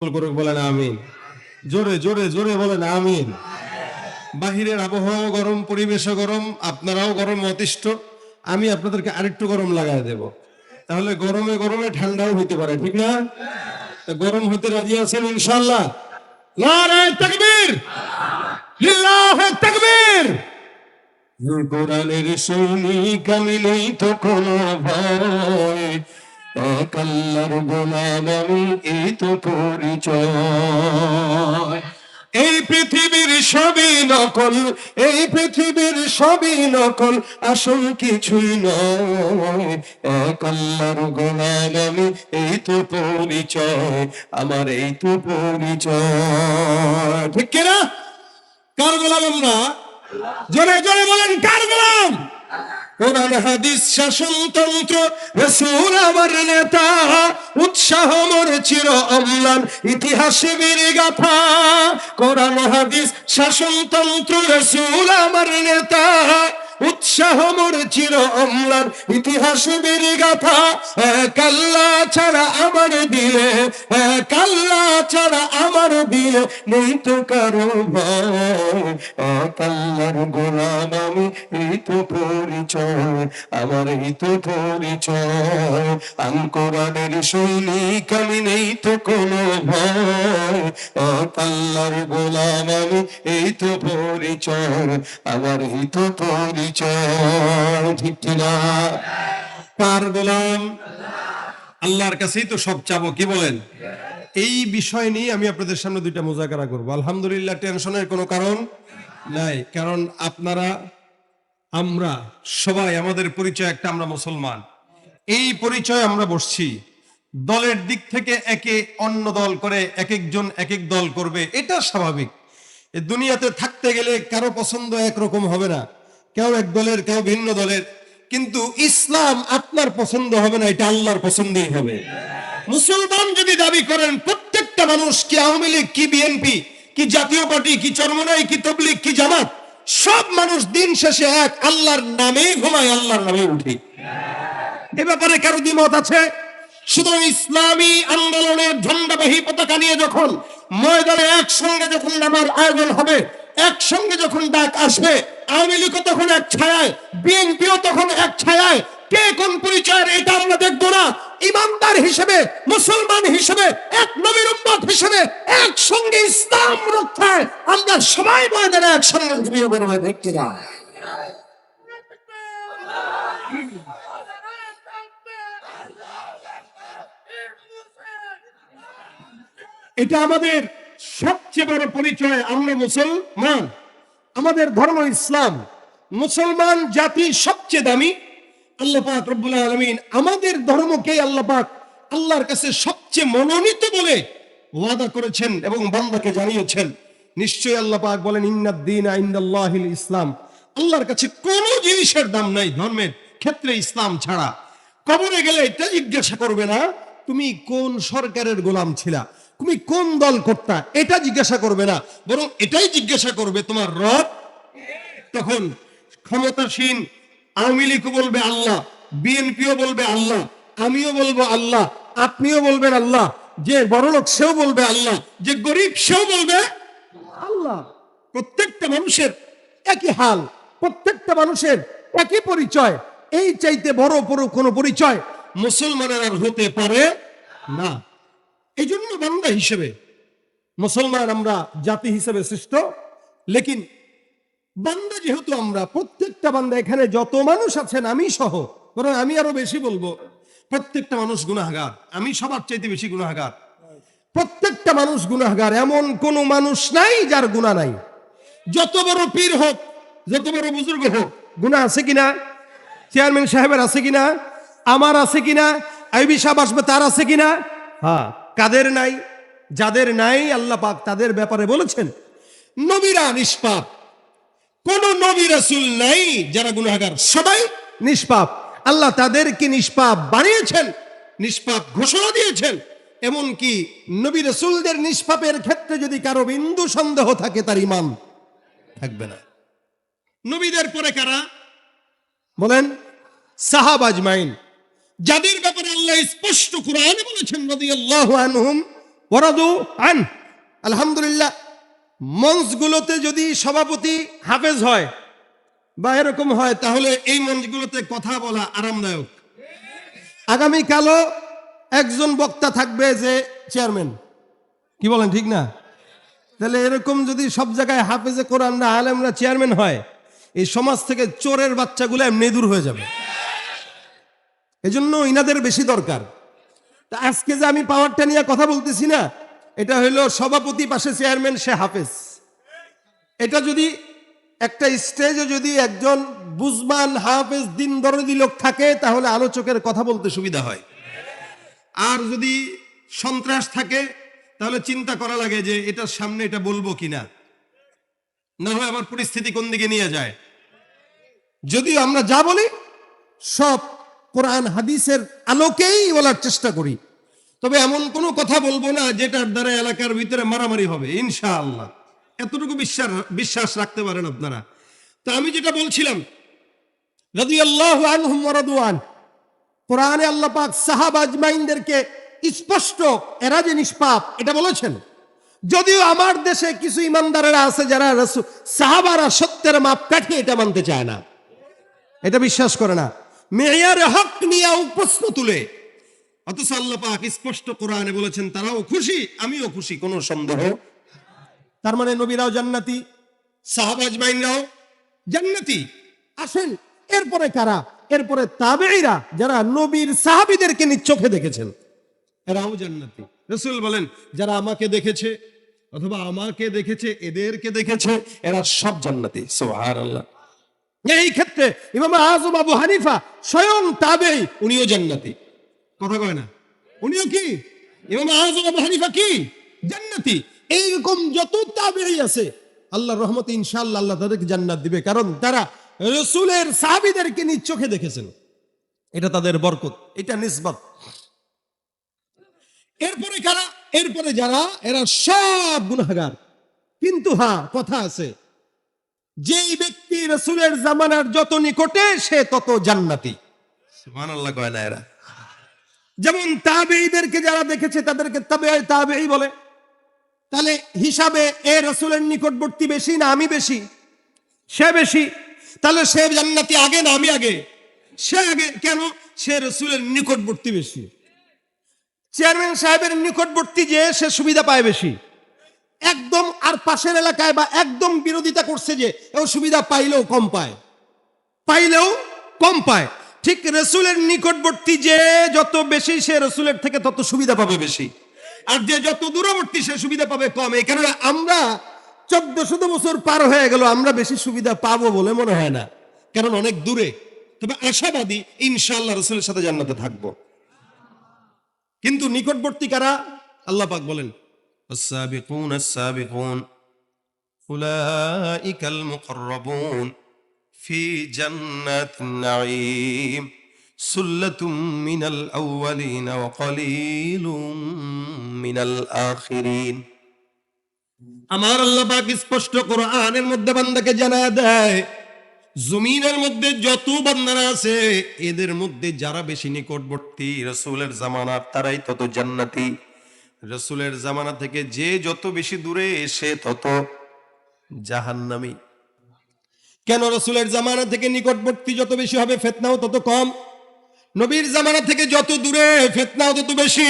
বলেন আমিন। জোরে জোরে জোরে বলেন আমিন। বাহিরের আবহাওয়া গরম, পরিবেশও গরম, আপনারাও গরম অতিষ্ঠ। আমি আপনাদেরকে আরেকটু গরম লাগাই দেব, তাহলে গরমে গরমে ঠান্ডাও হইতে পারে, ঠিক না? গরম হতে রাজি আছেন ইনশাআল্লাহ? নারায়ে তাকবীর, লিল্লাহে তাকবীর। কোরআনের সৈনিক আমি, নেই তো কোনো ভয়, এক আল্লাহর গোলাম আমি, এই তো পরিচয়। এই পৃথিবীর সবই নকল, এই পৃথিবীর সবই নকল, আসল কিছুই নয়, এক আল্লাহর গোলাম আমি, এই তো পরিচয় আমার, এই তো পরিচয়। ঠিক কিনা? কার গোলাম আমরা? জোরে জোরে বলেন, কার গোলাম? কোরআন হাদিস শাসনতন্ত্র, রাসূল আমার নেতা, উৎসাহ মোর চির অম্লান, ইতিহাসে বীর গাথা। কোরআন হাদিস শাসনতন্ত্র, রাসূল আমার নেতা, উৎসাহ মোর চির অম্লান, ইতিহাসে বীর গাথা। এক আল্লাহ ছাড়া আমার দিলে, এক আল্লাহ ছাড়া আমার দিলে নেই তো কারো ভয়, এক আল্লাহর গোলাম আমি, এই তো পরিচয় আমার, এই তো পরিচয়। আমি কোরআনের সৈনিক আমি, নেই তো কোনো ভয়, এক আল্লাহর গোলাম আমি, এই তো পরিচয় আমার, এই তো পরিচয়। ঠিক কিনা? কার গোলাম? আল্লাহর কাছেই তো সব চাবো, কি বলেন? এই বিষয় নিয়ে আমি আপনাদের সামনে দুইটা মুজাকারা করব। আলহামদুলিল্লাহ, টেনশনের কোনো কারণ নাই, কারণ আপনারা, আমরা সবাই, আমাদের পরিচয় একটা, আমরা মুসলমান। এই পরিচয় আমরা বসছি। দলের দিক থেকে একে অন্য দল করে, এক একজন এক এক দল করবে, এটা স্বাভাবিক। এই দুনিয়াতে থাকতে গেলে কারো পছন্দ একরকম হবে না, কেউ এক দলের, কেউ ভিন্ন দলের, কিন্তু ইসলাম আপনার পছন্দ হবে না, এটা আল্লাহর পছন্দই হবে। মুসলমান যদি দাবি করেন, প্রত্যেকটা মানুষ, কি আওয়ামী লীগ, কি বিএনপি, কি জাতীয় পার্টি, কি চরমনাই, কি তাবলীগ, কি জামাত, সব মানুষ দিন শেষে এক, আল্লাহর নামেই ঘুমায়, আল্লাহর নামেই উঠি। এ ব্যাপারে কারো দ্বিমত আছে? সুতরাং ইসলামী আন্দোলনের ঝন্ডাবাহী পতাকা নিয়ে যখন ময়দানে একসঙ্গে যখন নামার আয়োজন হবে, একসঙ্গে যখন ডাক আসবে, আওয়ামী লীগও তখন এক ছায়ায়, বিএনপিও তখন এক ছায়ায়। কে কোন পরিচয়ের এটা আমরা দেখবো না। ইমানদার হিসেবে, মুসলমান হিসেবে, এক নবীর উম্মত হিসেবে, একসঙ্গে ইসলাম রক্ষায় আমরা সবাই ময়দানে একসঙ্গে ঘুমিয়ে বেরোবে, দেখতে না? এটা আমাদের সবচেয়ে বড় পরিচয়। আমরা মুসলমান, আমাদের ধর্ম ইসলাম, মুসলমান জাতি সবচেয়ে দামি। আল্লাহ পাক রব্বুল আলামিন আমাদের ধর্মকে আল্লাহ পাক আল্লাহর কাছে সবচেয়ে মনোনীত বলে ওয়াদা করেছেন এবং বান্দাকে জানিয়েছেন। নিশ্চয়ই আল্লাহ পাক বলেন, ইন্নাদ দীনা ইনদাল্লাহিল ইসলাম, আল্লাহর কাছে কোনো জিনিসের দাম নাই ধর্মের ক্ষেত্রে ইসলাম ছাড়া। কবরে গেলে এটা জিজ্ঞাসা করবে না তুমি কোন সরকারের গোলাম ছিলা, তুমি কোন দল করতা, এটা জিজ্ঞাসা করবে না, বরং এটাই জিজ্ঞাসা করবে তোমার রব। তখন ক্ষমতাসীন আওয়ামী লীগও বলবে আল্লাহ, বিএনপিও বলবে আল্লাহ, আমিও বলবো আল্লাহ, আপনিও বলবেন আল্লাহ, যে বড়লোক সেও বলবে আল্লাহ, যে গরিব সেও বলবে আল্লাহ। প্রত্যেকটা মানুষের একই হাল, প্রত্যেকটা মানুষের একই পরিচয়। এই চাইতে বড় কোনো পরিচয় মুসলমানের আর হতে পারে না। এই জন্য বান্দা হিসেবে মুসলমান আমরা জাতি হিসেবে সৃষ্ট, লেকিন বান্দা যেহেতু আমরা, প্রত্যেকটা বান্দা, এখানে যত মানুষ আছেন আমি সহ, বরং আমি আরো বেশি বলবো, প্রত্যেকটা মানুষ গুনাহগার। আমি সবার চাইতে বেশি গুনাহগার। প্রত্যেকটা মানুষ গুনাহগার, এমন কোন মানুষ নাই যার গুনাহ নাই। যত বড় পীর হোক, যত বড় বুজুর্গ হোক, গুনাহ আছে কিনা? চেয়ারম্যান সাহেবের আছে কিনা? আমার আছে কিনা? আইবি সাহেব আসবে, তার আছে কিনা? হ্যাঁ। কাদের নাই? যাদের নাই আল্লাহ পাক তাদের ব্যাপারে বলেছেন নবীরা নিষ্পাপ। কোন নবী রাসূল নাই যারা গুনাহগার, সবাই নিষ্পাপ। আল্লাহ তাদেরকে নিষ্পাপ বানিয়েছেন, নিষ্পাপ ঘোষণা দিয়েছেন। এমনকি নবী রাসূলদের নিষ্পাপের ক্ষেত্রে যদি কারো বিন্দু সন্দেহ থাকে, তার ঈমান থাকবে না। নবীদের পরে কারা বলেন? সাহাবা আজমাইন, যাদের ব্যাপারে আল্লাহ স্পষ্ট কুরআনে বলেছেন রাদিয়াল্লাহু আনহুম ওয়ারাদু আন। আলহামদুলিল্লাহ, মঞ্চগুলোতে যদি সভাপতি হাফেজ হয় বা এরকম হয়, তাহলে এই মঞ্চগুলোতে কথা বলা আরামদায়ক। আগামীকালও একজন বক্তা থাকবে যে চেয়ারম্যান, কি বলেন ঠিক না? তাহলে এরকম যদি সব জায়গায় হাফেজে কোরআনরা আলেমরা চেয়ারম্যান হয়, এই সমাজ থেকে চোরের বাচ্চাগুলো এমনি দূর হয়ে যাবে। এজন্য ইনাদের বেশি দরকার। তা আজকে যে আমি পাওয়ারটা নিয়ে কথা বলতেছি না, এটা হইলো সভাপতি পাশে চেয়ারম্যান, সে হাফেজ। এটা যদি একটা স্টেজে যদি একজন বুজমান হাফেজ দিন দরদি লোক থাকে, তাহলে আলোচকের কথা বলতে সুবিধা হয়। আর যদি সন্ত্রাস থাকে, তাহলে চিন্তা করা লাগে যে এটার সামনে এটা বলবো কিনা, না হয় আমার পরিস্থিতি কোন দিকে নিয়ে যায়। যদিও আমরা যা বলি সব কোরআন হাদিসের আলোকেই বলার চেষ্টা করি, তবে এমন কোনো কথা বলবো না যেটার দ্বারা এলাকার ভিতরে মারামারি হবে, ইনশাআল্লাহ। এতটুকু বিশ্বাস রাখতে পারেন আপনারা। তো আমি যেটা বলছিলাম, রাদিয়াল্লাহু আনহুম ওয়া রাদু আন, কোরআনে আল্লাহ পাক সাহাবা আজমাইনদেরকে স্পষ্ট এরা যে নিষ্পাপ এটা বলেছেন। যদিও আমার দেশে কিছু ইমানদারেরা আছে যারা সাহাবারা সত্যের মাপকাঠি এটা মানতে চায় না, এটা বিশ্বাস করে না, মেয়ারে হক নিয়ে প্রশ্ন তুলে। অথচ আল্লাহ পাক স্পষ্ট কোরআনে বলেছেন তারাও খুশি, আমিও খুশি, কোনো সন্দেহ। তার মানে নবীরাও জান্নাতি, সাহাবা আজমাইনরাও জান্নাতি। আসেন এরপরে কারা? এরপরে তাবেঈরা, যারা নবীর সাহাবীদেরকে নিজ চোখে দেখেছেন, এরাও জান্নাতি। রাসূল বলেন যারা আমাকে দেখেছে অথবা আমাকে দেখেছে, এদেরকে দেখেছে, এরা সব জান্নাতি। সুবহানাল্লাহ। এই ক্ষেত্রে ইমাম আযম আবু হানিফা স্বয়ং তাবেঈ, উনিও জান্নাতি। কথা কয় না? উনিও কি? ইমাম আযম আবু হানিফা কি? জান্নাতি। এইরকম যত তাবেঈ আছে, আল্লাহর রহমতে ইনশাআল্লাহ আল্লাহ তাদেরকে জান্নাত দিবে, কারণ তারা রাসূলের সাহাবীদেরকে নিজ চোখে দেখেছেন। এটা তাদের বরকত, এটা নিসবত। এরপরে কারা? এরপরে যারা, এরা সব গুনাহগার। কিন্তু হ্যাঁ, কথা আছে, যেই ব্যক্তি রাসূলের জামানার যত নিকটে সে তত জান্নাতি। সুবহানাল্লাহ কয় না এরা? যেমন তাবেঈদেরকে যারা দেখেছে তাদেরকে তাবেঈ তাবেঈ বলে। তাহলে হিসাবে এ রাসূলের নিকটবর্তী বেশি না আমি বেশি? সে বেশি। তাহলে সে জান্নাতি আগে না আমি আগে? সে আগে। কেন? সে রাসূলের নিকটবর্তী বেশি। চেয়ারম্যান সাহেবের নিকটবর্তী যে সে সুবিধা পায় বেশি, একদম আর পাশের এলাকায় বা একদম বিরোধিতা করছে যে ও সুবিধা পাইলেও কম পায়, পাইলেও কম পায়। ঠিক রাসূলের নিকটবর্তী যে যত বেশি, সে রাসূলের থেকে তত সুবিধা পাবে বেশি, আর যে যত দূরবর্তী সে সুবিধা পাবে কম। এই কারণে আমরা 1400 বছর পার হয়ে গেল, আমরা বেশি সুবিধা পাবো বলে মনে হয় না, কারণ অনেক দূরে। তবে আশাবাদী ইনশাআল্লাহ রাসূলের সাথে জান্নাতে থাকবো। কিন্তু নিকটবর্তী কারা? আল্লাহ পাক বলেন السابقون السابقون أولئك المقربون في جنات النعيم سلة من الأولين وقليل من الآخرين। আমার আল্লাহ পাক স্পষ্ট কোরআনের মধ্যে বান্দাকে জানায় দেয়, জমিনের মধ্যে যত বান্দারা আছে এদের মধ্যে যারা বেশি নিকটবর্তী রাসূলের জামানার, তারাই তত জান্নাতি। রাসূলের জামানা থেকে যে যত বেশি দূরে সে তত জাহান্নামী। কেন? রাসূলের জামানা থেকে নিকটবর্তী যত বেশি হবে ফিতনাও তত কম। নবীর জামানা থেকে যত দূরে ফিতনাও তত বেশি।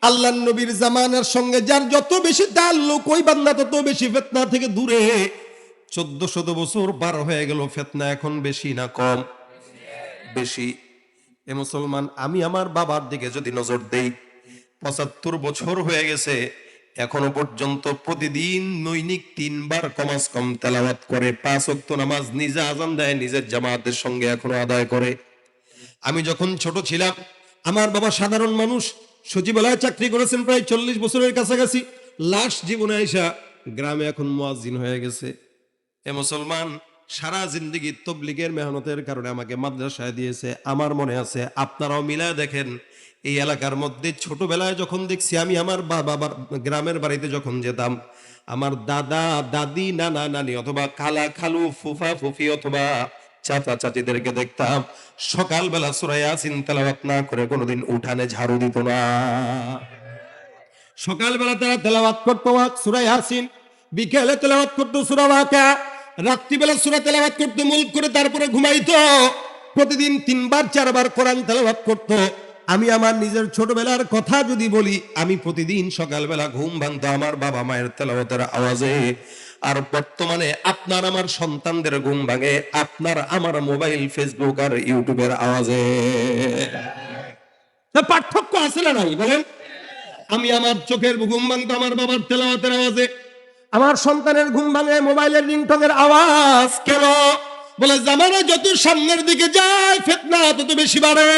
আল্লাহর নবীর জামানার সঙ্গে যার যত বেশি তাল্লুক, ওই বান্দা তত বেশি ফিতনা থেকে দূরে। 1400 বছর পার হয়ে গেল, ফিতনা এখন বেশি না কম? বেশি। এ মুসলমান, আমি আমার বাবার দিকে যদি নজর দেই, 75 বছর হয়ে গেছে, এখনো পর্যন্ত প্রতিদিন দৈনিক 3 বার কমাস কম তেলাওয়াত করে, 5 ওয়াক্ত নামাজ নিজে আজান দেয়, নিজের জামাতের সঙ্গে এখনো আদায় করে। আমি যখন ছোট ছিলাম, আমার বাবা সাধারণ মানুষ, সচিবালয়ে চাকরি করেছেন প্রায় 40 বছরের কাছাকাছি। লাস্ট জীবনে আইসা গ্রামে এখন মুয়াজ্জিন হয়ে গেছে। এ মুসলমান, সারা জিন্দেগি তবলিগের মেহনতের কারণে আমাকে মাদ্রাসায় দিয়েছে। আমার মনে আছে, আপনারাও মিলায় দেখেন, এই এলাকার মধ্যে ছোটবেলায় যখন দেখছি, আমি আমার বাবার গ্রামের বাড়িতে যখন যেতাম, আমার দাদা দাদি, নানা নানি অথবা খালা খালু, ফুফা ফুফি অথবা চাচা চাচিদেরকে দেখতাম সকালবেলা সূরা ইয়াসিন তেলাওয়াত না করে কোনোদিন উঠানে ঝাড়ু দিত না। সকালবেলা তারা তেলাওয়াত করতো সূরা ইয়াসিন, বিকেলে তেলাওয়াত করতো সূরা ওয়াকিয়া, রাত্রিবেলা সূরা তেলাওয়াত করতো মুলক করে, তারপরে ঘুমাইতো। প্রতিদিন 3 বার 4 বার কোরআন তেলাওয়াত করতো। আমি আমার নিজের ছোটবেলার কথা যদি বলি, আমি প্রতিদিন সকালবেলা ঘুম ভাঙতো আমার বাবা মায়ের তেলাওয়াতের আওয়াজে। আর বর্তমানে আপনার আমার সন্তানদের ঘুম ভাঙে আপনার আমার মোবাইল, ফেসবুক আর ইউটিউবের আওয়াজে। পার্থক্য আছে না নাই বলেন? আমি আমার চোখের ঘুম ভাঙতো আমার বাবার তেলাওয়াতের আওয়াজে, আমার সন্তানের ঘুম ভাঙে মোবাইলের রিংটনের আওয়াজ। কেন? বলে জামানা যত সামনের দিকে যায় ফিতনা তত বেশি বাড়ে।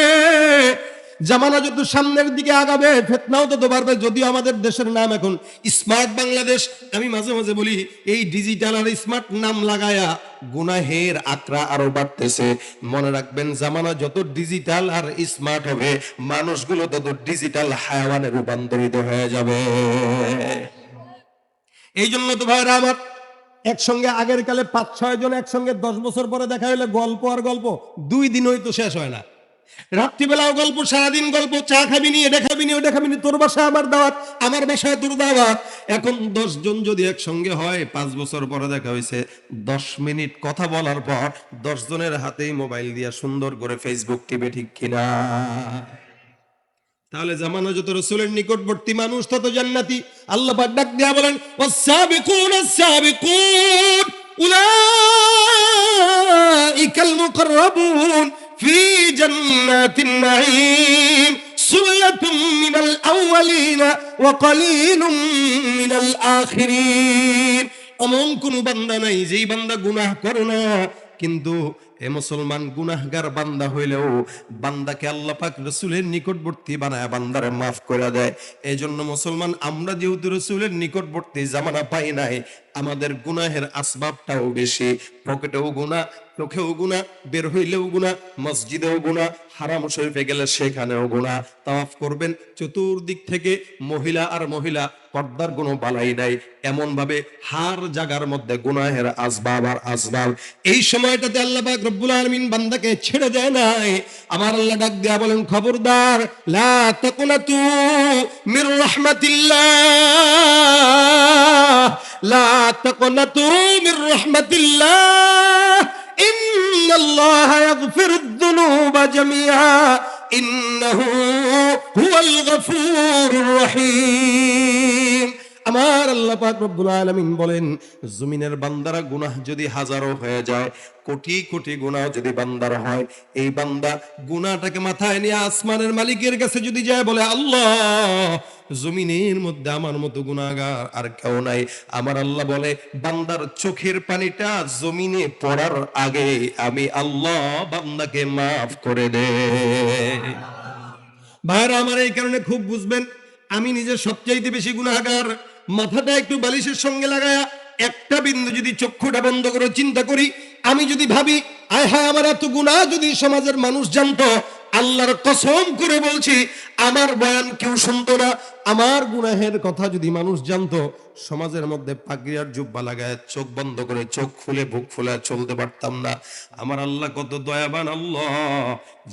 জামানা যত সামনের দিকে আগাবে ফিতনাও তত বাড়বে। যদিও আমাদের দেশের নাম এখন স্মার্ট বাংলাদেশ, আমি মাঝে মাঝে বলি এই ডিজিটাল আর স্মার্ট নাম লাগায়া গুনাহের আঁকড়া আরো বাড়তেছে। মনে রাখবেন, জামানা যত ডিজিটাল আর স্মার্ট হবে মানুষগুলো তত ডিজিটাল হায়াওয়ানে রূপান্তরিত হয়ে যাবে। এই জন্য তো ভাইরা আমার, একসঙ্গে আগের কালে 5-6 জন একসঙ্গে 10 বছর পরে দেখা হলে গল্প আর গল্প 2 দিনই তো শেষ হয় না। রাত্রিবেলাও গল্প, সারাদিন গল্প, চা খাবি নি, এটা খাবি নি, ওটা খাবি নি, তোর বাসায় আমার দাওয়াত, আমার বাসায় তোর দাওয়াত। এখন 10 জন যদি একসঙ্গে হয়, 5 বছর পরে দেখা হয়েছে, 10 মিনিট কথা বলার পর 10 জনের হাতেই মোবাইল দিয়া সুন্দর করে ফেসবুক টিপে, ঠিক কিনা? তাহলে জামানা যত রাসূলের নিকটবর্তী মানুষ তত জান্নাতি। আল্লাহ পাক ডাক দিয়া বলেন, ওয়াস-সাবিকুনা আস-সাবিকুন উলাইকাল মুকাররাবুন ফি জান্নাতিন নাঈম সুল্লাতুম মিনাল আউয়ালিনা ওয়া কালিলুম মিনাল আখিরিন। এমন কোন বান্দা নাই যেই বান্দা গুনাহ করে না, কিন্তু এ মুসলমান গুনাহগার বান্দা হইলেও বান্দাকে আল্লাহ পাক রাসূলের নিকটবর্তী বানায় বান্দারে মাফ করে দেয়। এই জন্য মুসলমান আমরা যেহেতু রাসূলের নিকটবর্তী জামানা পাই নাই, আমাদের গুনাহের আসবাবটাও বেশি। পকেটেও গুনাহ, চোখেও গুনাহ, বের হইলেও গুনাহ, মসজিদেও গুনাহ, হারাম শরীফে গেলে সেখানেও গুনাহ। তাওয়াফ করবেন, চতুর্দিক থেকে মহিলা আর মহিলা, পর্দার কোনো বালাই নাই। এমন ভাবে হার জায়গার মধ্যে গুনাহের আসবাব আর আসবাব। এই সময়টাতে আল্লাহ পাক রব্বুল আলামিন বান্দাকে ছেড়ে দেয় নাই। আমার আল্লাহ ডাক দিয়া বলেন, খবরদার, লা তাকুনাতু মির রাহমাতিল্লাহ, লা তাকুনাতু মির রাহমাতিল্লাহ, ইন্নাল্লাহা ইয়াগফিরুদ যুনুবা জামিআ, ইন্নাহু হুয়াল গফুরুর রহিম। আমার আল্লাহ পাক রব্বুল আলামিন বলেন, জমিনের বান্দারা গুনাহ যদি হাজারো হয়ে যায়, কোটি কোটি গুনাহ যদি বান্দার হয়, এই বান্দা গুনাহটাকে মাথায় নিয়ে আসমানের মালিকের কাছে যদি যায় বলে, আল্লাহ জমিনের মধ্যে আমার মতো গুনাহগার আর কেউ নাই, আমার আল্লাহ বলে বান্দার চোখের পানিটা জমিনে পড়ার আগে আমি আল্লাহ বান্দাকে মাফ করে দেই। ভাইরা আমার, এই কারণে খুব বুঝবেন, আমি নিজে সবচাইতে বেশি গুনাহগার। মাথাটা একটু বালিশের সঙ্গে লাগায়া একটা বিন্দু যদি চক্ষুটা বন্ধ করে চিন্তা করি, আমি যদি ভাবি আয় হায় আমার এত গুনাহ যদি সমাজের মানুষ জানতো, আল্লাহর কসম করে বলছি আমার বয়ান কেউ শুনতো না। আমার গুনাহের কথা যদি মানুষ জানতো, সমাজের মধ্যে পাগড়ি আর জুব্বা লাগায় চোখ বন্ধ করে, চোখ খুলে বুক ফুলে চলতে পারতাম না। আমার আল্লাহ কত দয়াবান আল্লাহ,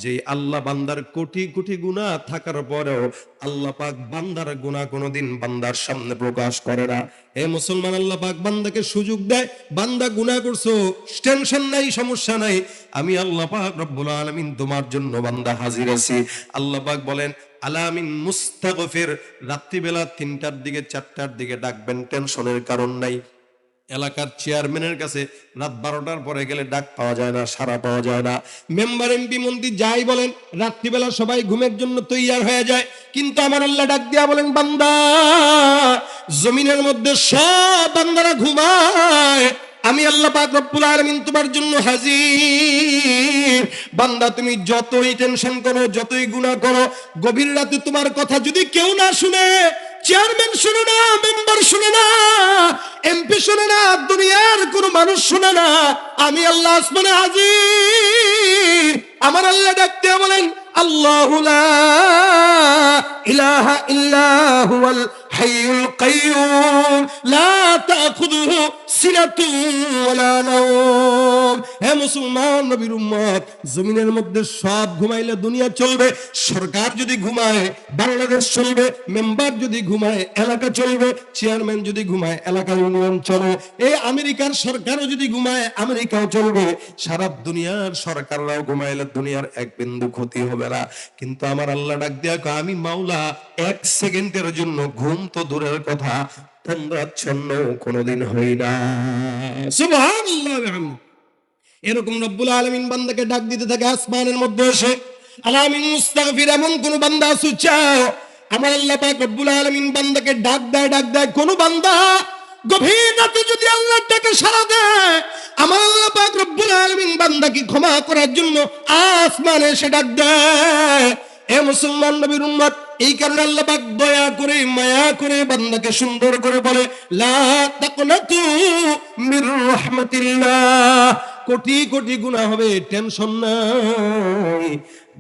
যে আল্লাহ বান্দার কোটি কোটি গুনাহ থাকার পরেও আল্লাহ পাক বান্দার গুনাহ কোনোদিন বান্দার সামনে প্রকাশ করে না। এ মুসলমান, আল্লাহ পাক বান্দাকে সুযোগ দেয়, বান্দা গুনাহ করছো, টেনশন নাই, সমস্যা নাই, আমি আল্লাহ পাক রব্বুল আলামিন তোমার জন্য বান্দা হাজির আছি। আল্লাহ পাক বলেন, আলামিন মুস্তাগফির, রাত্রিবেলা 3টার দিকে 4টার দিকে ডাকবেন, টেনশনের কারণ নাই। এলাকার চেয়ারম্যানের কাছে রাত 12টার পরে গেলে ডাক পাওয়া যায় না, সাড়া পাওয়া যায় না। মেম্বার, এমপি, মন্ত্রী যাই বলেন, রাত্রিবেলা সবাই ঘুমের জন্য তৈয়ার হয়ে যায়, কিন্তু আমার আল্লাহ ডাক দিয়া বলেন, বান্দা জমিনের মধ্যে সব বান্দারা ঘুমায়, আমি আল্লাহ পাক রব্বুল আলামিন তোমার জন্য হাজির। বান্দা তুমি যতই টেনশন করো, যতই গুনাহ করো, গভীর রাতে তোমার কথা যদি কেউ না শুনে, চেয়ারম্যান শুনে না, মেম্বার শুনে না, এমপি শুনে না, দুনিয়ার কোন মানুষ শুনে না, আমি আল্লাহ আসমানে হাজির। আমার আল্লাহ ডাকতে বলেন, আল্লাহু লা ইলাহা ইল্লা হুয়াল হাইয়ুল কাইয়ুম লা তাখুযুহু সিনাতুন ওয়ালা নাওম। হে মুসলমান নবীর উম্মত, জমিনের মধ্যে সব ঘুমাইলে দুনিয়া চলবে। সরকার যদি ঘুমায় বাংলাদেশ চলবে, মেম্বার যদি ঘুমায় এলাকা চলবে, চেয়ারম্যান যদি ঘুমায় এলাকা ইউনিয়ন চলবে, এই আমেরিকার সরকারও যদি ঘুমায় আমেরিকাও চলবে। সারা দুনিয়ার সরকাররাও ঘুমাইলে দুনিয়ার এক বিন্দু ক্ষতি হবে না। কিন্তু আমার আল্লাহ ডাক দিয়া কয়, আমি মাওলা এক সেকেন্ডের জন্য ঘুম তো দূরের কথা তন্দ্রাচ্ছন্ন কোনোদিন হই না। সুবহানাল্লাহ ওয়া বিহামদিহি। এরকম রব্বুল আলামিন বান্দাকে ডাক দিতে থাকে আসমানের মধ্যে এসে, আলামিন মুস্তাগফির, এমন কোন বান্দা আছে চাও? আমার আল্লাহ পাক রব্বুল আলামিন বান্দাকে ডাক দেয়। কোন বান্দা গভীর রাতে যদি আল্লাহর ডাকে সাড়া দেয়, আমার আল্লাহ পাক রব্বুল আলামিন বান্দাকে ক্ষমা করার জন্য আসমানে এসে ডাক দেয়। এ মুসলমান নবীর উম্মত, এই কারণে আল্লাহ পাক দয়া করে মায়া করে বান্দাকে সুন্দর করে বলে, লা তাকনাতু মির রাহমাতিল্লাহ। কোটি কোটি গুনাহ হবে, টেনশন নাই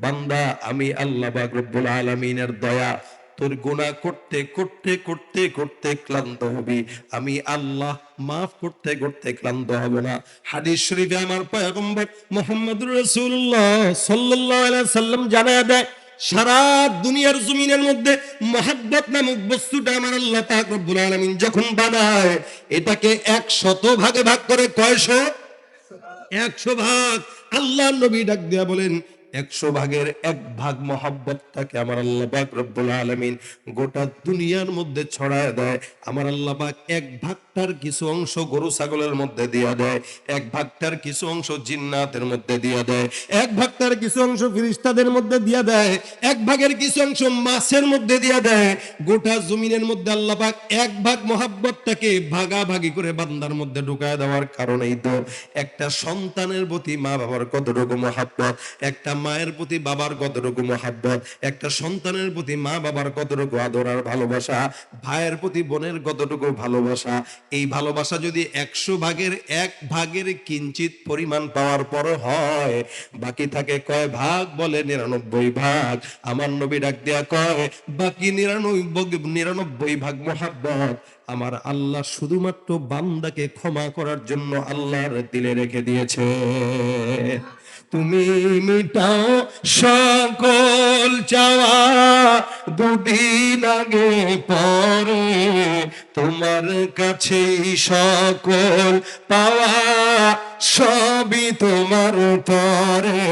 বান্দা, আমি আল্লাহ পাক রব্বুল আলামিনের দয়া। তোর গুনাহ করতে করতে করতে করতে ক্লান্ত হবি, আমি আল্লাহ মাফ করতে করতে ক্লান্ত হব না। হাদিস শরীফে আমার পয়গম্বর মুহাম্মদুর রাসূলুল্লাহ সাল্লাল্লাহু আলাইহি সাল্লাম জানায় দেয়, সারা দুনিয়ার জমিনের মধ্যে মহব্বত নামক বস্তুটা আমার আল্লাহ পাক রব্বুল আলামিন যখন বানায়, এটাকে 100 ভাগে ভাগ করে। কয়শো? 100 ভাগ। আল্লাহ নবী ডাক দিয়া বলেন, 100 ভাগের 1 ভাগ মহব্বতটাকে আমার আল্লাহ পাক রব্বুল আলামিন গোটা দুনিয়ার মধ্যে ছড়ায় দেয়। আমার আল্লাহ পাক 1 ভাগটার কিছু অংশ গরু ছাগলের মধ্যে দিয়া দেয়, 1 ভাগটার কিছু অংশ জিন্নাতের মধ্যে দিয়া দেয়, 1 ভাগটার কিছু অংশ ফেরেশতাদের মধ্যে দিয়া দেয়, 1 ভাগের কিছু অংশ মাছের মধ্যে দিয়া দেয়। গোটা জমিনের মধ্যে আল্লাহ পাক 1 ভাগ মহব্বতটাকে ভাগাভাগি করে বান্দার মধ্যে ঢুকায় দেওয়ার কারণেই তো একটা সন্তানের প্রতি মা বাবার কতটুকু মহব্বত, একটা মায়ের প্রতি বাবার কতটুকু মহব্বত, একটা সন্তানের প্রতি মা বাবার কতটুকু আদর আর ভালোবাসা, ভাইয়ের প্রতি বোনের কতটুকু ভালোবাসা। এই ভালোবাসা যদি 100 ভাগের 1 ভাগের কিঞ্চিত পরিমাণ পাওয়ার পর হয়, বাকি থাকে কয় ভাগ? বলে 99 ভাগ। আমার নবী ডাক দিয়া কয়, বাকি 99 ভাগ মহব্বত আমার আল্লাহ শুধুমাত্র বান্দাকে ক্ষমা করার জন্য আল্লাহর দিলে রেখে দিয়েছে। তুমি মিটাও সকল চাওয়া, দুদিন আগে পরে তোমার কাছেই সকল পাওয়া, সবই তোমার তরে।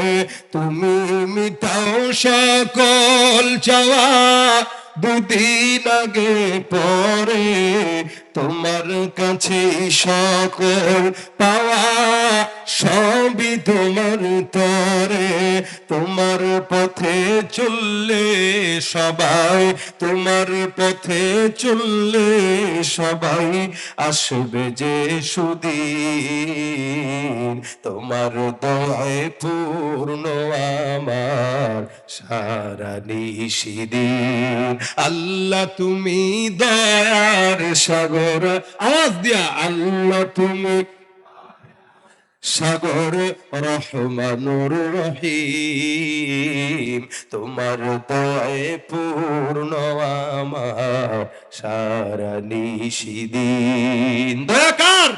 তুমি মিটাও সকল চাওয়া, দুদিন আগে পরে তোমার কাছে সকল পাওয়া, সবই তোমার তরে। তোমার পথে চললে সবাই, তোমার পথে চললে সবাই আসবে যে সুদিন, তোমার দয়ায় পূর্ণ আমার সারা নিশিদিন। আল্লাহ তুমি দয়ার সাগর, আওয়াজ দিয়া, আল্লাহ তুমি সাগর রহমানুর রহিম, তোমার দয়ায় পূর্ণ আমার সারা নিশিদিন। দয়াকার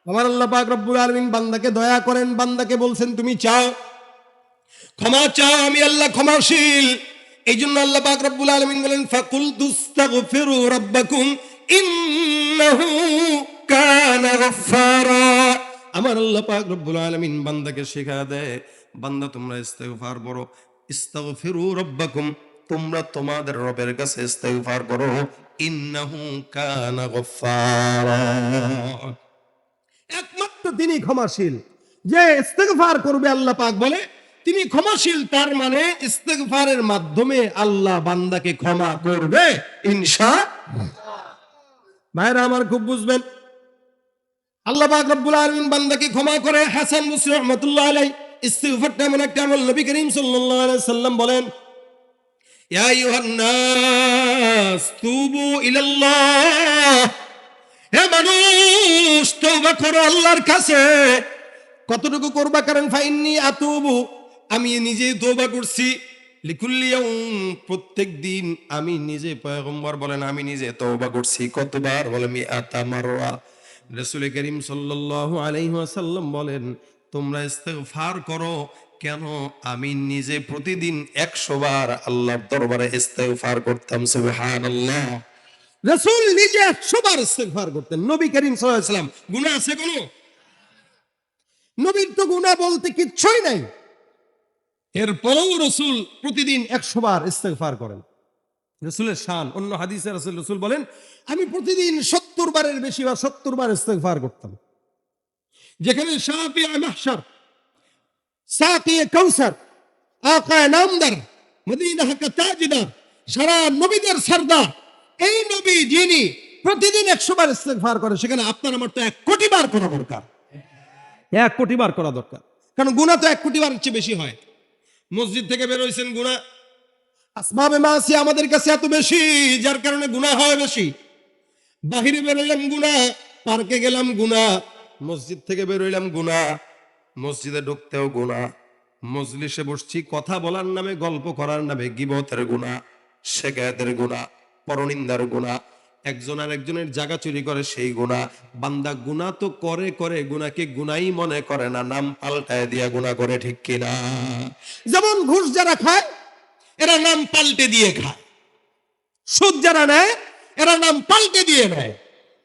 আমার আল্লাহ পাক রব্বুল আলামিন বান্দাকে দয়া করেন, বান্দাকে বলছেন তুমি চাও, ক্ষমা চাও, আমি আল্লাহ ক্ষমাশীল। এই জন্য আল্লাহ পাক রব্বুল আলামিন বলেন, ফাকুলতুস্তাগফিরু রাব্বাকুম ইন্নাহু কানা গাফফারা। আমার আল্লাহ পাক রব্বুল আলামিন বান্দাকে শিক্ষা দেয়, বান্দা তোমরা ইস্তেগফার করো, ইস্তাগফিরু রাব্বাকুম, তোমরা তোমাদের রবের কাছে ইস্তেগফার করো, ইন্নাহু কানা গাফফারা, একমাত্র তিনি ক্ষমাশীল। যে ইস্তেগফার করবে আল্লাহ পাক বলে তিনি ক্ষমাশীল, তার মানে ইস্তেগফারের মাধ্যমে আল্লাহ বান্দাকে ক্ষমা করবে ইনশাআল্লাহ। ভাইরা আমার খুব বুঝবেন, আল্লাহ পাক রব্বুল আলামিন বান্দাকে ক্ষমা করে। হাসান বসরি রাহমাতুল্লাহ আলাইহি ইস্তিগফারটা এমন একটা আমল, নবী করিম সাল্লাল্লাহু আলাইহি সাল্লাম বলেন, ইয়া আইয়ুহান নাস তুবু ইলাল্লাহ, হে মানুষ তওবা করো আল্লাহর কাছে। কতটুকু করবা? কারণ ফাইন্নী আতুবু, আমি নিজে তওবা করছি, লিকুল্লি ইয়াউম, প্রত্যেক দিন আমি নিজে, পয়গম্বর বলেন আমি নিজে তওবা করছি কতবার, বলে মিআতা মাররা। রাসূল করিম সাল্লাল্লাহু আলাইহি ওয়াসাল্লাম বলেন তোমরা ইস্তিগফার করো। কেন? আমি নিজে প্রতিদিন 100 বার আল্লাহর দরবারে ইস্তিগফার করতাম। সুবহানাল্লাহ। রাসূল নিজে 100 বার ইস্তিগফার করতেন। নবী করিম সাল্লাল্লাহু আলাইহি ওয়াসাল্লাম গুনাহ আছে কোনো? নবীর তো গুনাহ বলতে কিচ্ছুই নাই, এরপরেও রাসূল প্রতিদিন 100 বার ইস্তিগফার করেন। রাসূলের শান, অন্য হাদিসে রাসূল বলেন আমি প্রতিদিন 70 বারের বেশি বা 70 বার ইস্তিগফার করতাম। যেখানে শাফিয়ে মাহশার, সাকিয়ে কাউসার, আকা নামদার, মদিনা কা তাজদার, সারা নবীদের সরদার, এই নবী যিনি প্রতিদিন 100 বার ইস্তিগফার করে, সেখানে আপনার আমার তো 1 কোটি বার করা দরকার। 1 কোটি বার করা দরকার, কারণ গুনাহ তো 1 কোটি বারের চেয়ে বেশি হয়। মসজিদ থেকে বের হইছেন গুনাহ, আসবাবে মাসি আমাদের কাছে এত বেশি, যার কারণে গুনাহ হয় বেশি। বাহিরে বের হইলাম গুনাহ, পার্কে গেলাম গুনাহ, মসজিদ থেকে বের হইলাম গুনাহ, মসজিদে ঢুকতেও গুনাহ, মজলিসে বসছি কথা বলার নামে, গল্প করার নামে গীবতের গুনাহ, শিকায়েতের গুনাহ, পরনিন্দার গুনাহ, একজন আর একজনের জায়গা চুরি করে সেই গুনাহ। বান্দা গুনাহ তো করে করে গুনাহকে গুনাহই মনে করে না, নাম পাল্টায় দিয়া গুনাহ করে, ঠিক কিনা? যেমন ঘুষ যারা খায় এরা নাম পাল্টে দিয়ে খায়, সুদ যারা নেয় এরা নাম পাল্টে দিয়ে নেয়।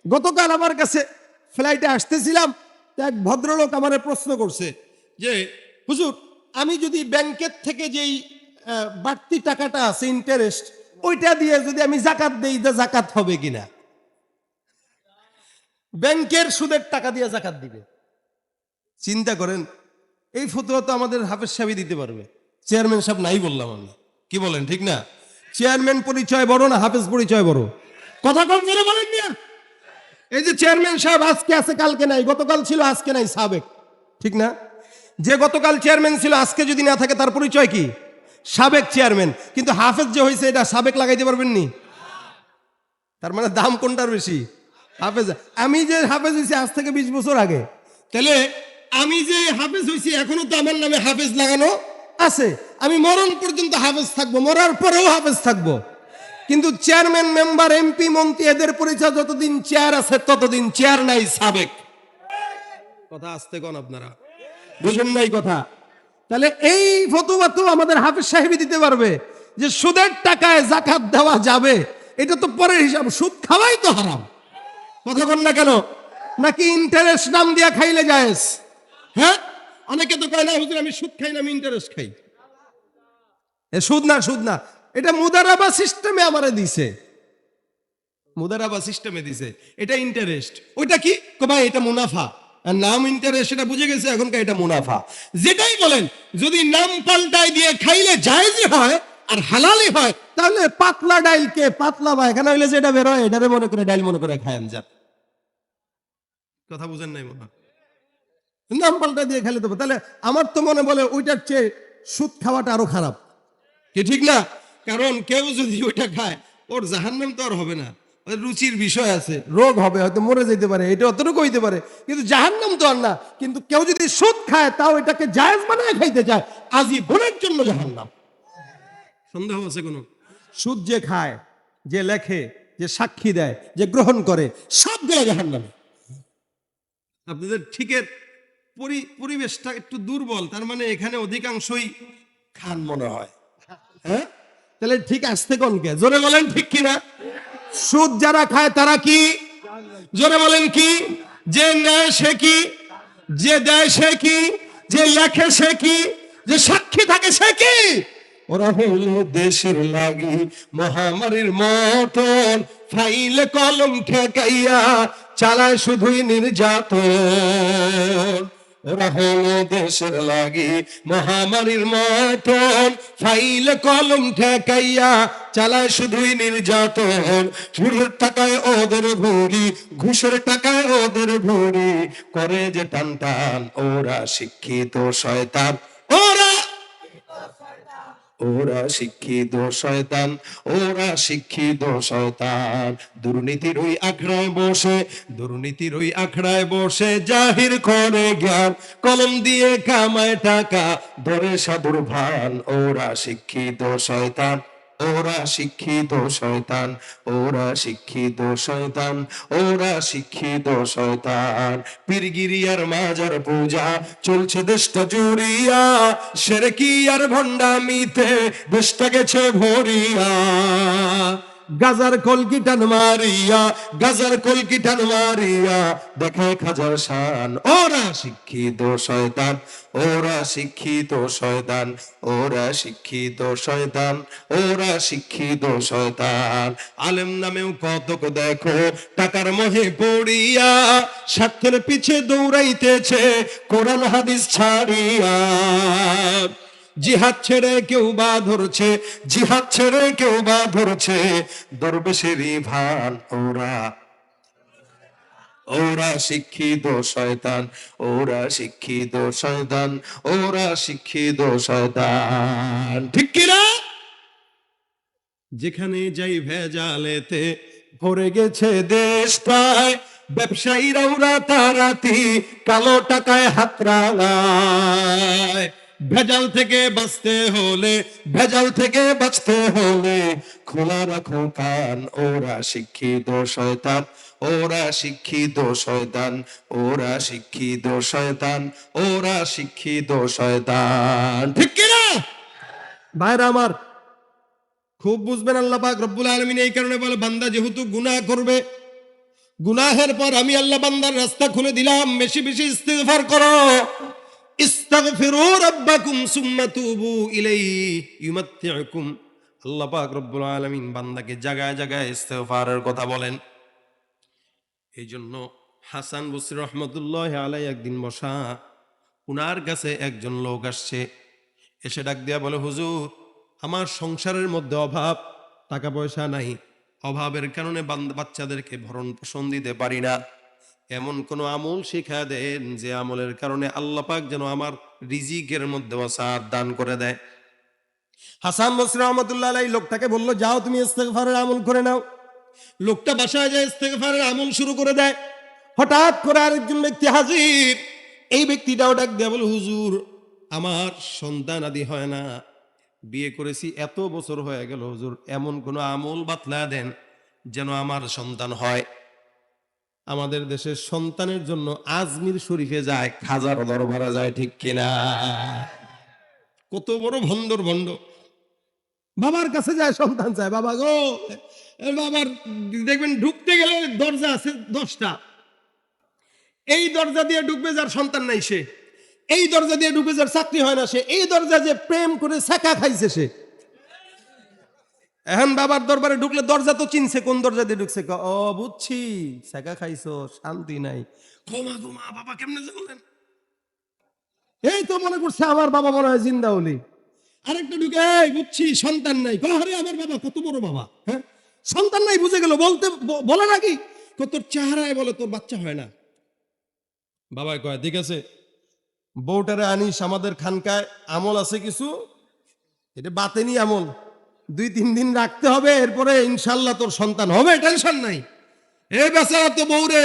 গতকাল আমার কাছে ফ্লাইটে আসতেছিলাম, এক ভদ্রলোক আমারে প্রশ্ন করছে যে হুজুর আমি যদি ব্যাংকের থেকে যেই বাড়তি টাকাটা আছে ইন্টারেস্ট, ওইটা দিয়ে যদি আমি যাকাত দেই, যাকাত হবে কিনা? ব্যাংকের সুদের টাকা দিয়ে যাকাত দিবে। চিন্তা করেন, এই ফতোয়া তো আমাদের হাফেজ সাহেবই দিতে পারবে, চেয়ারম্যান সাহেব নাই বললাম আমি, কি বলেন ঠিক না? চেয়ারম্যান পরিচয় বড় না হাফেজ পরিচয় বড়? কথা কম করে বলেন না। এই যে চেয়ারম্যান সাহেব আজকে আছে কালকে নাই, গতকাল ছিল আজকে নাই, সাবেক, ঠিক না? যে গতকাল চেয়ারম্যান ছিল আজকে যদি না থাকে তার পরিচয় কি? সাবেক চেয়ারম্যান। কিন্তু হাফেজ যে হয়েছে এটা সাবেক লাগাইতে পারবেন নি? তার মানে দাম কোনটার বেশি? হাফেজ। আমি যে হাফেজ হয়েছি আজ থেকে 20 বছর আগে, তাহলে আমি যে হাফেজ হয়েছি এখনো তো আমার নামে হাফেজ লাগানো আছে। আমি মরণ পর্যন্ত হাফেজ থাকবো, মরার পরেও হাফেজ থাকবো। কিন্তু চেয়ারম্যান, মেম্বার, এমপি, মন্ত্রী এদের পরিচয় যতদিন চেয়ার আছে ততদিন চেয়ার নাই, সাবেক। কথা আসতে কোন আপনারা বুঝুন নাই কথা? তাহলে এই ফতোয়া তো আমাদের হাফেজ সাহেবই দিতে পারবে যে সুদের টাকায় যাকাত দেওয়া যাবে, এটা তো পরের হিসাব, সুদ খাওয়াই তো হারাম। কথা বল না কেন? নাকি ইন্টারেস্ট নাম দিয়া খাইলে জায়েজ? হ্যাঁ, অনেকে তো কয় না হুজুর আমি সুদ খাই না, আমি ইন্টারেস্ট খাই। এ সুদ না, সুদ না, এটা মুদারাবা সিস্টেমে আমারে দিছে, মুদারাবা সিস্টেমে দিছে, এটা ইন্টারেস্ট। ওইটা কি ভাই? এটা মুনাফা, আর নাম ইন্টারেস্ট, সেটা বুঝে গেছে এখনকার, এটা মুনাফা। যেটাই বলেন যদি নাম পাল্টাই দিয়ে খাইলে জায়েজই হয় আর হালালই হয়, তাহলে পাতলা ডাইলকে পাতলা পায়খানা হইলে যেটা বের হয় এটারে মনে করে ডাইল মনে করে খায়ান যান। কথা বুঝেন নাই মনে হয়? নাম পাল্টা দিয়ে খেলে দেবো, তাহলে আমার তো মনে বলে ওইটার চেয়ে সুদ খাওয়াটা আরো খারাপ, কি ঠিক না? কারণ কেউ যদি ওইটা খায় ওর জাহান্নাম তো আর হবে না, ওর রুচির বিষয় আছে, রোগ হবে, হয়তো মরে যেতে পারে, এটা অতটুকু হইতে পারে, কিন্তু জাহান্নাম তো আর না। কিন্তু কেউ যদি সুদ খায় তাও এটাকে জায়েজ বানায় খাইতে চায়, আজীবনের জন্য জাহান্নাম। সন্দেহ আছে কোনো? সুদ যে খায়, যে লেখে, যে সাক্ষী দেয়, যে গ্রহণ করে, সবগুলো জাহান্নামে। আপনাদের ঠিকের পরিবেশটা একটু দুর্বল, তার মানে এখানে অধিকাংশই খান মনে হয়। হ্যাঁ, তাহলে ঠিক আসতে কোনকে? জোরে বলেন ঠিক কিনা? সুদ যারা খায় তারা কি? জোরে বলেন কি? যে নেয় সে কি? যে দেয় সে কি? যে লেখে সে কি? যে সাক্ষী থাকে সে কি? ওরা হলো দেশের লাগি মহামারীর মতন, ফাইলে কলম ঠেকাইয়া চালায় শুধুই নির্যাতন। ওরা হলো দেশের লাগি মহামারীর মতন, ফাইলে কলম ঠেকাইয়া চালায় শুধুই নির্যাতন। চুরের টাকায় ওদের ভুরি, ঘুষের টাকায় ওদের ভুরি, করে যে টান টান ওরা শিক্ষিত শয়তান। ওরা শিক্ষিত শয়তান, ওরা শিক্ষিত শয়তান। দুর্নীতির ওই আখড়ায় বসে, দুর্নীতির ওই আখড়ায় বসে জাহির করে জ্ঞান, কলম দিয়ে কামায় টাকা, ধরে সাধুর ভান। ওরা শিক্ষিত শয়তান, ওরা শিক্ষিত শয়তান, ওরা শিক্ষিত শয়তান, ওরা শিক্ষিত শয়তান। পীরগিরিয়ার মাজার পূজা চলছে দেশটা জুড়িয়া, শিরকি আর ভণ্ডামিতে দেশটা গেছে ভরিয়া। গাজার কলকি টান মারিয়া, গাজার কলকি টান মারিয়া দেখায় খাজার শান। ওরা শিক্ষিত শয়তান, ওরা শিক্ষিত শয়তান, ওরা শিক্ষিত শয়তান, ওরা শিক্ষিত শয়তান। আলেম নামেও কতক দেখো টাকার মোহে পড়িয়া, স্বার্থের পিছে দৌড়াইতেছে কোরআন হাদিস ছাড়িয়া। জিহাদ ছেড়ে কেউ বা ধরছে, জিহাদ ছেড়ে কেউ বা ধরছে দরবেশেরই ভান। ওরা, ওরা শিক্ষিত শয়তান, ওরা শিক্ষিত শয়তান, ওরা শিক্ষিত শয়তান। ঠিক কিনা? যেখানে যাই ভেজালেতে ভরে গেছে দেশটায়, ব্যবসায়ীরা রাতারাতি কালো টাকায় হাত রাঙায়। ভেজাল থেকে বাঁচতে হলে, ভেজাল থেকে বাঁচতে হলে খোলা রাখো কান। ওরা শিক্ষিত শয়তান, ওরা শিক্ষিত শয়তান, ওরা শিক্ষিত শয়তান, ওরা শিক্ষিত শয়তান। ঠিক কিনা ভাইরা আমার? খুব বুঝবেন, আল্লাহ পাক রব্বুল আলামিন এই কারণে বলে, বান্দা যেহেতু গুনাহ করবে, গুনাহের পর আমি আল্লাহ বান্দার রাস্তা খুলে দিলাম, বেশি বেশি ইস্তিগফার করো। ইস্তাগফিরু রাব্বাকুম সুম্মা তুবু ইলাইহি ইউমাত্তিউকুম। আল্লাহ পাক রব্বুল আলামিন বান্দাকে জায়গায় জায়গায় ইস্তিগফারের কথা বলেন। এই জন্য হাসান বসরি রহমতুল্লাহ আলাইহি একদিন বসা, উনার কাছে একজন লোক আসছে, এসে ডাক দিয়া বলে, হুজুর আমার সংসারের মধ্যে অভাব, টাকা পয়সা নাই, অভাবের কারণে বাচ্চাদেরকে ভরণ পোষণ দিতে পারি না, এমন কোন আমল শিখা দেন যে আমলের কারণে আল্লাহ পাক যেন আমার রিজিকের মধ্যে ওয়াসাআত দান করে দেয়। হাসান বসরি রহমতুল্লাহ আলাইহি লোকটাকে বলল, যাও তুমি ইস্তিগফারের আমল করে নাও। লোকটা বাসায় যায় ইস্তিগফারের আমল শুরু করে দেয়। হঠাৎ করে আরেকজন ব্যক্তি হাজির। এই ব্যক্তিটাও ডাক দেয়া বলে, হুজুর আমার সন্তান আদি হয় না, বিয়ে করেছি এত বছর হয়ে গেল, হুজুর এমন কোন আমল বাতলা দেন যেন আমার সন্তান হয়। আমাদের দেশের সন্তানের জন্য আজমির শরীফে যায়, খাজার দরবারে যায়, ঠিক কিনা? কত বড় ভণ্ডর ভণ্ড! বাবার কাছে যায়, সন্তান চায়, বাবা গো, বাবার দেখবেন ঢুকতে গেলে দরজা আছে 10টা। এই দরজা দিয়ে ঢুকবে যার সন্তান নাই সে, এই দরজা দিয়ে ঢুকবে যার চাকরি হয় না সে, এই দরজা যে প্রেম করে ছাকা খাইছে সে। এখন বাবার দরবারে ঢুকলে দরজা তো চিনছে, কোন দরজা দিয়ে ঢুকছে, ও বুঝছি ছাকা খাইছো, শান্তি নাই। ঘুমা ঘুমা, বাবা কেমনে জানলেন? এই তো মনে করছে আমার বাবা মনে হয় জিন্দা হলি। আরেকটা ঢুকে, এই বুঝছি সন্তান নাই, আরে আমার বাবা কত বড় বাবা, হ্যাঁ সন্তান নাই বুঝে গেল, বলতে বলে নাকি তোর চেহারায় বলে তোর বাচ্চা হয় না। বাবা কয় ঠিক আছে, বউটারে আনিস, আমাদের খানকায় আমল আছে কিছু, এটা বাতেনি আমল, 2-3 দিন রাখতে হবে, এরপরে ইনশাল্লাহ তোর সন্তান হবে, টেনশন নাই। এই বেচারা তো বউরে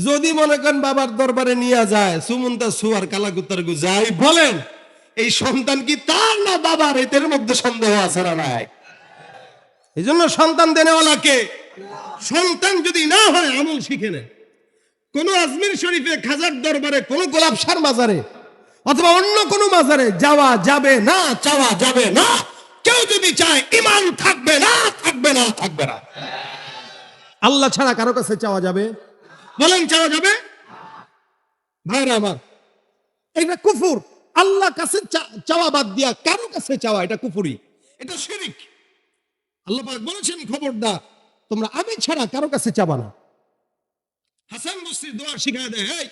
যদি মনে করেন বাবার দরবারে নিয়ে যায়, সুমন্তা সুয়ার কালাকুত্তার গু যাই বলেন, এই সন্তান কি তার না বাবার, এদের মধ্যে সন্দেহ আছে না নাই? এই জন্য সন্তান দেনেওয়ালাকে, সন্তান যদি না হয় আমল শিখে নেয়। কোন আজমির শরীফে, খাজার দরবারে, কোন গোলাপসার মাজারে অথবা অন্য কোন মাজারে যাওয়া যাবে না, চাওয়া যাবে না। কেউ যদি চায় ঈমান থাকবে না, থাকবে না, থাকবে না। আল্লাহ ছাড়া কারো কাছে চাওয়া যাবে? বলেন চাওয়া যাবে? ভাইরা আমার, এটা কুফর। আল্লাহ কাছে চাওয়া বাদ দিয়া কারো কাছে চাওয়া, এটা কুফরি, এটা শিরক। আল্লাহ পাক বলেছেন, খবরদার তোমরা আমি ছাড়া কারো কাছে চাবা না। হাসান বসরি দোয়া শিখায় দেয়,